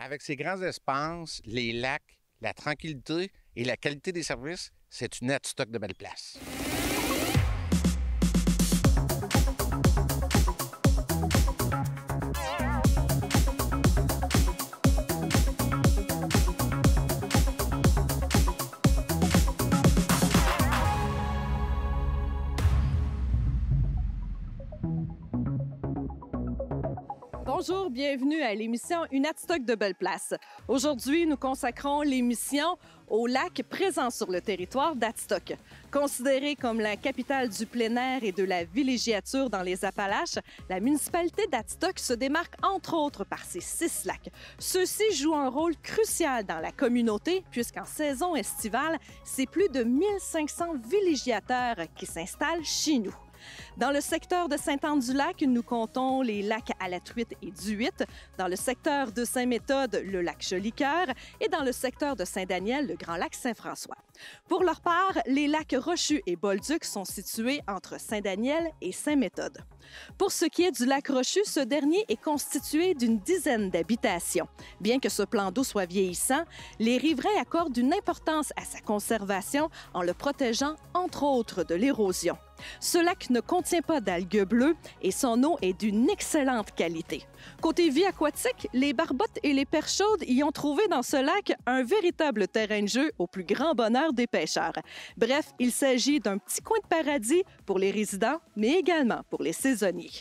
Avec ses grands espaces, les lacs, la tranquillité et la qualité des services, c'est une Adstock de belle place. Bonjour, bienvenue à l'émission Une Adstock de belle place. Aujourd'hui, nous consacrons l'émission aux lacs présents sur le territoire d'Adstock. Considérée comme la capitale du plein air et de la villégiature dans les Appalaches, la municipalité d'Adstock se démarque entre autres par ses 6 lacs. Ceux-ci jouent un rôle crucial dans la communauté puisqu'en saison estivale, c'est plus de 1500 villégiateurs qui s'installent chez nous. Dans le secteur de Sainte-Anne-du-Lac, nous comptons les lacs à la truite et du Huit. Dans le secteur de Saint-Méthode, le lac Jolicoeur. Et dans le secteur de Saint-Daniel, le grand lac Saint-François. Pour leur part, les lacs Rochu et Bolduc sont situés entre Saint-Daniel et Saint-Méthode. Pour ce qui est du lac Rochu, ce dernier est constitué d'une dizaine d'habitations. Bien que ce plan d'eau soit vieillissant, les riverains accordent une importance à sa conservation en le protégeant, entre autres, de l'érosion. Ce lac ne contient pas d'algues bleues et son eau est d'une excellente qualité. Côté vie aquatique, les barbottes et les perches chaudes y ont trouvé dans ce lac un véritable terrain de jeu au plus grand bonheur des pêcheurs. Bref, il s'agit d'un petit coin de paradis pour les résidents, mais également pour les saisonniers.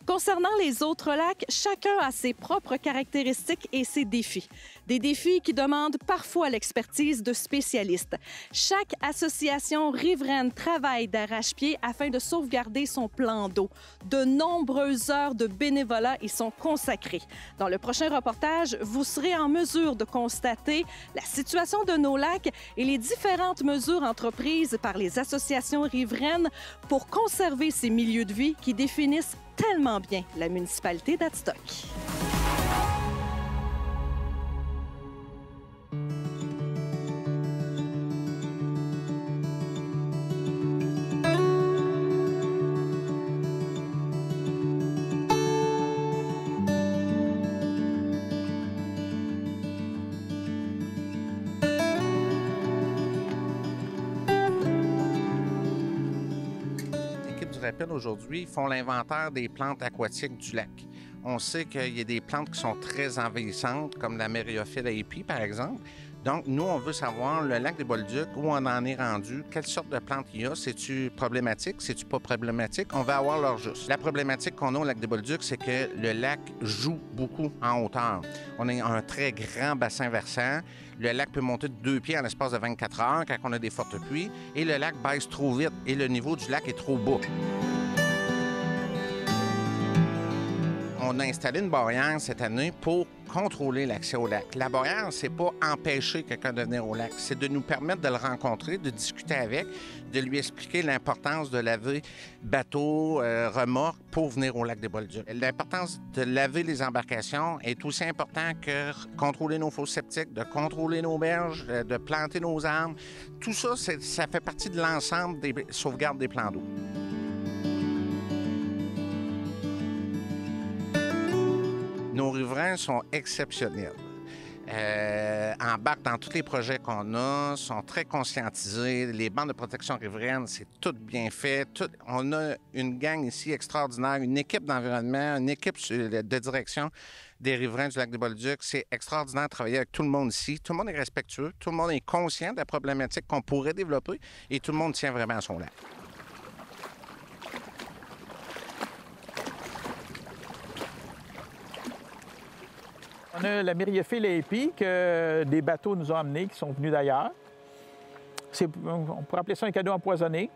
Concernant les autres lacs, chacun a ses propres caractéristiques et ses défis. Des défis qui demandent parfois l'expertise de spécialistes. Chaque association riveraine travaille d'arrache-pied afin de sauvegarder son plan d'eau. De nombreuses heures de bénévolat y sont consacrées. Dans le prochain reportage, vous serez en mesure de constater la situation de nos lacs et les différentes mesures entreprises par les associations riveraines pour conserver ces milieux de vie qui définissent tellement bien la municipalité d'Adstock. Rappelle aujourd'hui, font l'inventaire des plantes aquatiques du lac. On sait qu'il y a des plantes qui sont très envahissantes, comme la Myriophylle api, par exemple. Donc, nous, on veut savoir, le lac des Bolduc, où on en est rendu, quelle sorte de plantes il y a, c'est-tu problématique, c'est-tu pas problématique, on va avoir leur juste. La problématique qu'on a au lac des Bolduc, c'est que le lac joue beaucoup en hauteur. On a un très grand bassin versant. Le lac peut monter de 2 pieds en l'espace de 24 heures quand on a des fortes pluies, et le lac baisse trop vite, et le niveau du lac est trop bas. On a installé une barrière cette année pour contrôler l'accès au lac. La barrière, c'est pas empêcher quelqu'un de venir au lac, c'est de nous permettre de le rencontrer, de discuter avec, de lui expliquer l'importance de laver bateau, remorque pour venir au lac des Bolduc. L'importance de laver les embarcations est aussi importante que contrôler nos fosses septiques, de contrôler nos berges, de planter nos arbres. Tout ça, ça fait partie de l'ensemble des sauvegardes des plans d'eau. Nos riverains sont exceptionnels. Embarquent dans tous les projets qu'on a, sont très conscientisés. Les bandes de protection riveraine, c'est tout bien fait. On a une gang ici extraordinaire, une équipe d'environnement, une équipe de direction des riverains du lac des Bolduc. C'est extraordinaire de travailler avec tout le monde ici. Tout le monde est respectueux, tout le monde est conscient de la problématique qu'on pourrait développer et tout le monde tient vraiment à son lac. On a la Myriophylle api que des bateaux nous ont amenés, qui sont venus d'ailleurs. On pourrait appeler ça un cadeau empoisonné.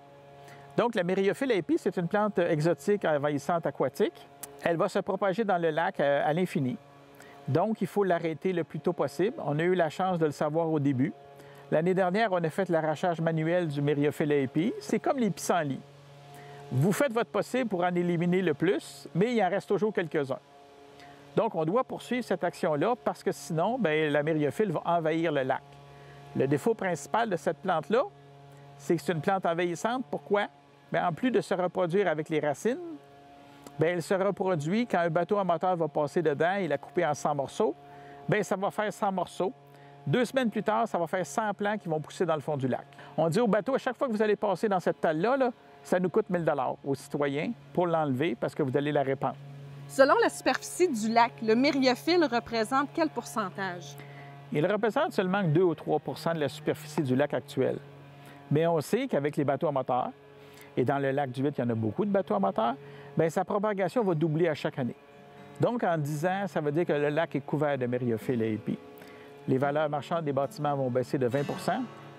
Donc, la Myriophylle api, c'est une plante exotique envahissante aquatique. Elle va se propager dans le lac à l'infini. Donc, il faut l'arrêter le plus tôt possible. On a eu la chance de le savoir au début. L'année dernière, on a fait l'arrachage manuel du Myriophylle api. C'est comme les pissenlits. Vous faites votre possible pour en éliminer le plus, mais il en reste toujours quelques-uns. Donc, on doit poursuivre cette action-là parce que sinon, la myriophylle va envahir le lac. Le défaut principal de cette plante-là, c'est que c'est une plante envahissante. Pourquoi? En plus de se reproduire avec les racines, elle se reproduit quand un bateau à moteur va passer dedans et la couper en 100 morceaux. bien, ça va faire 100 morceaux. 2 semaines plus tard, ça va faire 100 plants qui vont pousser dans le fond du lac. On dit au bateau, à chaque fois que vous allez passer dans cette talle-là, là, ça nous coûte 1 000 aux citoyens pour l'enlever parce que vous allez la répandre. Selon la superficie du lac, le myriophylle représente quel pourcentage? Il représente seulement 2 ou 3 de la superficie du lac actuel. Mais on sait qu'avec les bateaux à moteur, et dans le lac du Vite, il y en a beaucoup de bateaux à moteur, bien, sa propagation va doubler à chaque année. Donc, en 10 ans, ça veut dire que le lac est couvert de myriophylle AAP. Les valeurs marchandes des bâtiments vont baisser de 20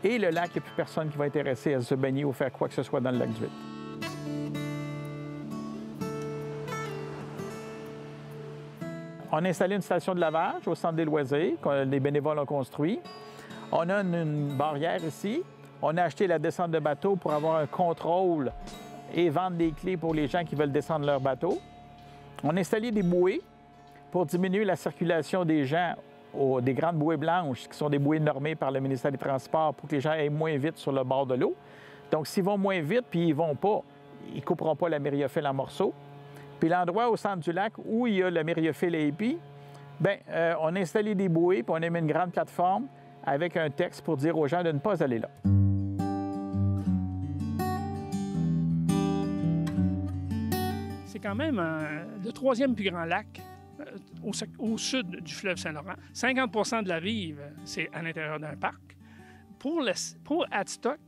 et le lac, il n'y a plus personne qui va être intéressé à se baigner ou faire quoi que ce soit dans le lac du Vite. On a installé une station de lavage au centre des loisirs que les bénévoles ont construit. On a une barrière ici. On a acheté la descente de bateau pour avoir un contrôle et vendre des clés pour les gens qui veulent descendre leur bateau. On a installé des bouées pour diminuer la circulation des gens, des grandes bouées blanches, qui sont des bouées normées par le ministère des Transports pour que les gens aillent moins vite sur le bord de l'eau. Donc, s'ils vont moins vite puis ils vont pas, ils ne couperont pas la myriophylle en morceaux. Puis l'endroit au centre du lac où il y a la myriophylle AAP, bien, on a installé des bouées puis on a mis une grande plateforme avec un texte pour dire aux gens de ne pas aller là. C'est quand même le 3e plus grand lac au sud du fleuve Saint-Laurent. 50 de la rive, c'est à l'intérieur d'un parc. Pour Adstock,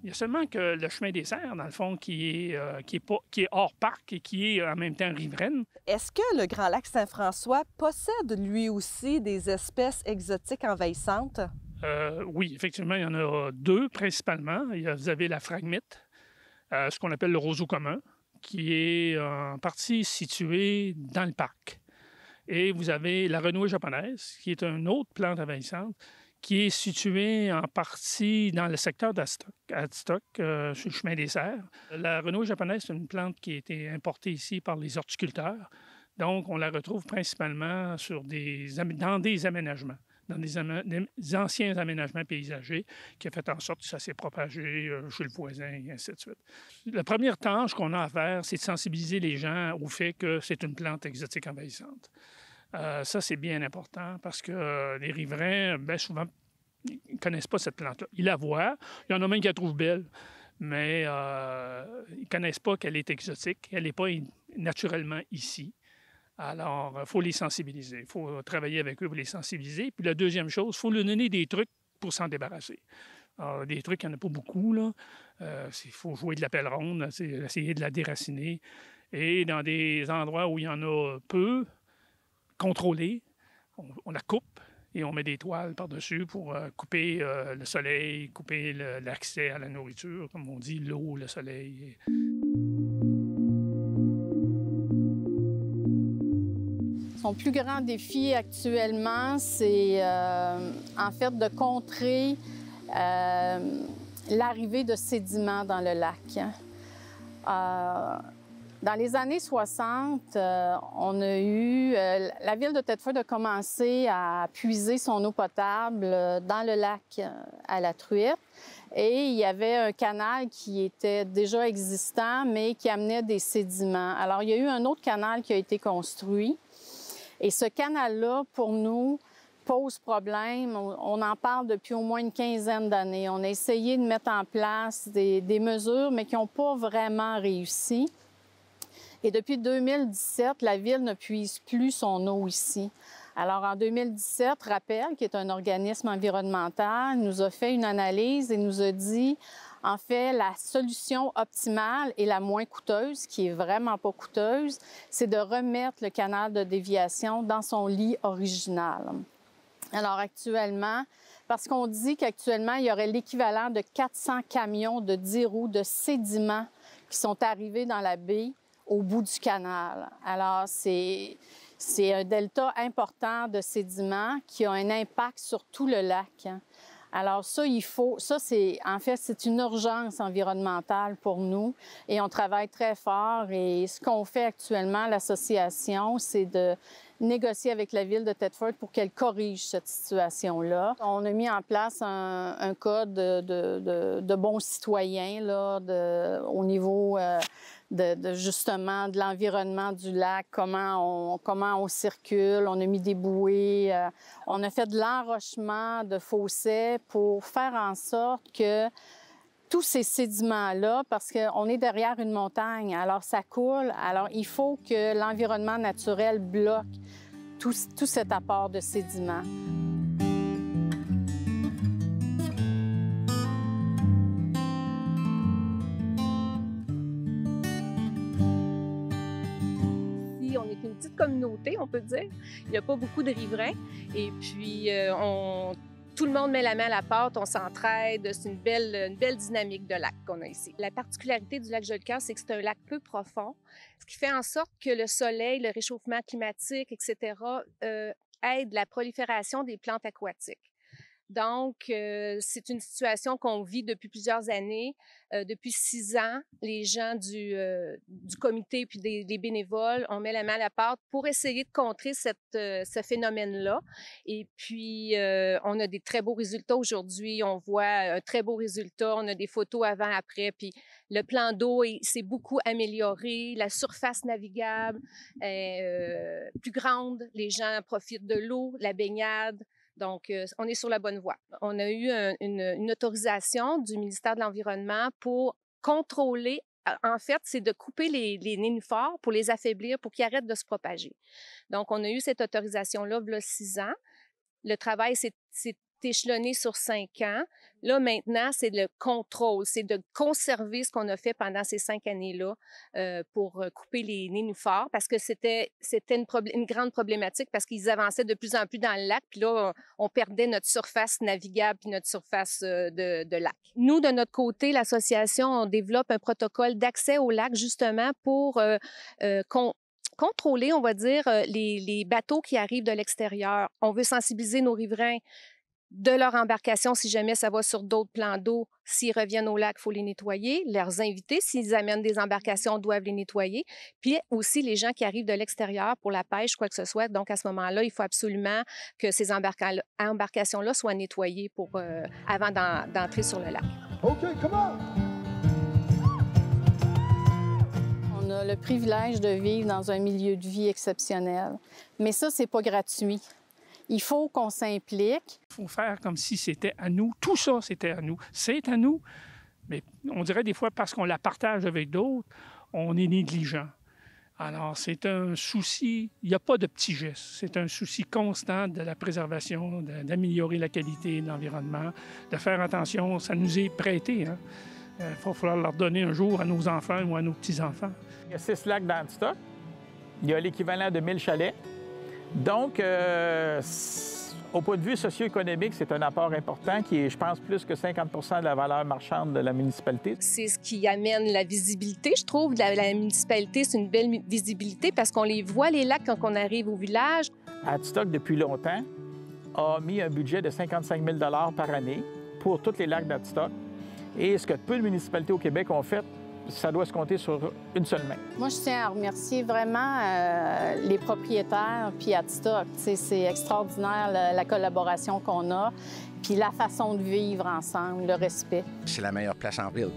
il y a seulement que le chemin des Serres, dans le fond, qui est hors parc et qui est en même temps riveraine. Est-ce que le Grand Lac Saint-François possède lui aussi des espèces exotiques envahissantes? Oui, effectivement, il y en a 2 principalement. Vous avez la phragmite, ce qu'on appelle le roseau commun, qui est en partie situé dans le parc. Et vous avez la renouée japonaise, qui est une autre plante envahissante, qui est située en partie dans le secteur d'Adstock, sur le chemin des Serres. La renouée japonaise, c'est une plante qui a été importée ici par les horticulteurs. Donc, on la retrouve principalement dans des aménagements, dans des anciens aménagements paysagers, qui a fait en sorte que ça s'est propagé chez le voisin, et ainsi de suite. La première tâche qu'on a à faire, c'est de sensibiliser les gens au fait que c'est une plante exotique envahissante. Ça, c'est bien important parce que les riverains, bien souvent, ils ne connaissent pas cette plante-là. Ils la voient. Il y en a même qui la trouvent belle, mais ils ne connaissent pas qu'elle est exotique. Elle n'est pas naturellement ici. Alors, il faut les sensibiliser. Il faut travailler avec eux pour les sensibiliser. Puis la deuxième chose, il faut leur donner des trucs pour s'en débarrasser. Alors, des trucs, il n'y en a pas beaucoup, là. Il faut jouer de la pelle ronde, essayer de la déraciner. Et dans des endroits où il y en a peu, contrôler, on la coupe et on met des toiles par-dessus pour couper le soleil, couper l'accès à la nourriture, comme on dit, l'eau, le soleil. Son plus grand défi actuellement, c'est en fait de contrer l'arrivée de sédiments dans le lac. Dans les années 60, on a eu... la ville de Thetford a commencé à puiser son eau potable dans le lac à la truite. Et il y avait un canal qui était déjà existant, mais qui amenait des sédiments. Alors, il y a eu un autre canal qui a été construit. Et ce canal-là, pour nous, pose problème. On en parle depuis au moins une quinzaine d'années. On a essayé de mettre en place des mesures, mais qui n'ont pas vraiment réussi. Et depuis 2017, la Ville ne puise plus son eau ici. Alors, en 2017, Rappel, qui est un organisme environnemental, nous a fait une analyse et nous a dit, en fait, la solution optimale et la moins coûteuse, qui est vraiment pas coûteuse, c'est de remettre le canal de déviation dans son lit original. Alors, actuellement, parce qu'on dit qu'actuellement, il y aurait l'équivalent de 400 camions de 10 roues de sédiments qui sont arrivés dans la baie au bout du canal. Alors, c'est un delta important de sédiments qui a un impact sur tout le lac. Alors ça, en fait, c'est une urgence environnementale pour nous et on travaille très fort. Et ce qu'on fait actuellement, l'association, c'est de négocier avec la Ville de Thetford pour qu'elle corrige cette situation-là. On a mis en place un code de bons citoyens là, au niveau justement de l'environnement du lac, comment on circule. On a mis des bouées, on a fait de l'enrochement de fossés pour faire en sorte que tous ces sédiments-là, parce qu'on est derrière une montagne, alors ça coule, alors il faut que l'environnement naturel bloque tout cet apport de sédiments. On est une petite communauté, on peut dire. Il n'y a pas beaucoup de riverains. Et puis, tout le monde met la main à la pâte, on s'entraide. C'est une belle dynamique de lac qu'on a ici. La particularité du lac Jolicoeur, c'est que c'est un lac peu profond, ce qui fait en sorte que le soleil, le réchauffement climatique, etc., aide la prolifération des plantes aquatiques. Donc, c'est une situation qu'on vit depuis plusieurs années. Depuis 6 ans, les gens du comité puis des bénévoles, on met la main à la pâte pour essayer de contrer ce phénomène-là. Et puis, on a des très beaux résultats aujourd'hui. On voit un très beau résultat. On a des photos avant-après. Puis, le plan d'eau s'est beaucoup amélioré. La surface navigable est plus grande. Les gens profitent de l'eau, la baignade. Donc, on est sur la bonne voie. On a eu une autorisation du ministère de l'Environnement pour contrôler. En fait, c'est de couper les nénuphars pour les affaiblir, pour qu'ils arrêtent de se propager. Donc, on a eu cette autorisation-là, il y a 6 ans. Le travail s'est échelonné sur 5 ans. Là, maintenant, c'est le contrôle, c'est de conserver ce qu'on a fait pendant ces 5 années-là pour couper les nénuphars, parce que c'était une grande problématique, parce qu'ils avançaient de plus en plus dans le lac, puis là, on perdait notre surface navigable puis notre surface de lac. Nous, de notre côté, l'association, on développe un protocole d'accès au lac, justement, pour contrôler, on va dire, les bateaux qui arrivent de l'extérieur. On veut sensibiliser nos riverains de leur embarcation, si jamais ça va sur d'autres plans d'eau. S'ils reviennent au lac, il faut les nettoyer. Leurs invités, s'ils amènent des embarcations, doivent les nettoyer. Puis aussi, les gens qui arrivent de l'extérieur pour la pêche, quoi que ce soit. Donc, à ce moment-là, il faut absolument que ces embarcations-là soient nettoyées avant d'entrer sur le lac. OK, come on! On a le privilège de vivre dans un milieu de vie exceptionnel. Mais ça, c'est pas gratuit. Il faut qu'on s'implique. Il faut faire comme si c'était à nous. Tout ça, c'était à nous. C'est à nous, mais on dirait des fois, parce qu'on la partage avec d'autres, on est négligent. Alors, c'est un souci, il n'y a pas de petits gestes. C'est un souci constant de la préservation, d'améliorer la qualité de l'environnement, de faire attention. Ça nous est prêté, hein? Il va falloir leur donner un jour à nos enfants ou à nos petits-enfants. Il y a 6 lacs dans le stock. Il y a l'équivalent de 1000 chalets. Donc, au point de vue socio-économique, c'est un apport important qui est, je pense, plus que 50 de la valeur marchande de la municipalité. C'est ce qui amène la visibilité, je trouve. La municipalité, c'est une belle visibilité parce qu'on les voit, les lacs, quand on arrive au village. Adstock, depuis longtemps, a mis un budget de 55 000 par année pour tous les lacs d'Adstock. Et ce que peu de municipalités au Québec ont fait, ça doit se compter sur une seule main. Moi, je tiens à remercier vraiment les propriétaires puis Adstock. C'est extraordinaire la collaboration qu'on a, puis la façon de vivre ensemble, le respect. C'est la meilleure place en ville.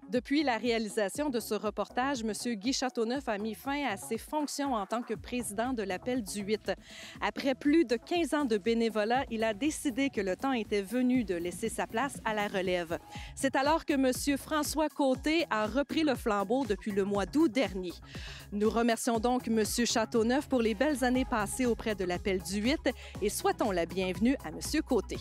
Depuis la réalisation de ce reportage, M. Guy Châteauneuf a mis fin à ses fonctions en tant que président de l'Appel du 8. Après plus de 15 ans de bénévolat, il a décidé que le temps était venu de laisser sa place à la relève. C'est alors que M. François Côté a repris le flambeau depuis le mois d'août dernier. Nous remercions donc M. Châteauneuf pour les belles années passées auprès de l'Appel du 8 et souhaitons la bienvenue à M. Côté.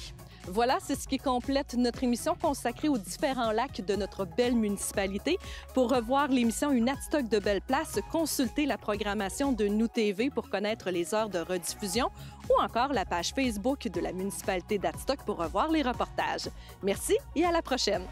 Voilà, c'est ce qui complète notre émission consacrée aux différents lacs de notre belle municipalité. Pour revoir l'émission Une Adstock de belle place, consultez la programmation de Nous TV pour connaître les heures de rediffusion ou encore la page Facebook de la municipalité d'Adstock pour revoir les reportages. Merci et à la prochaine!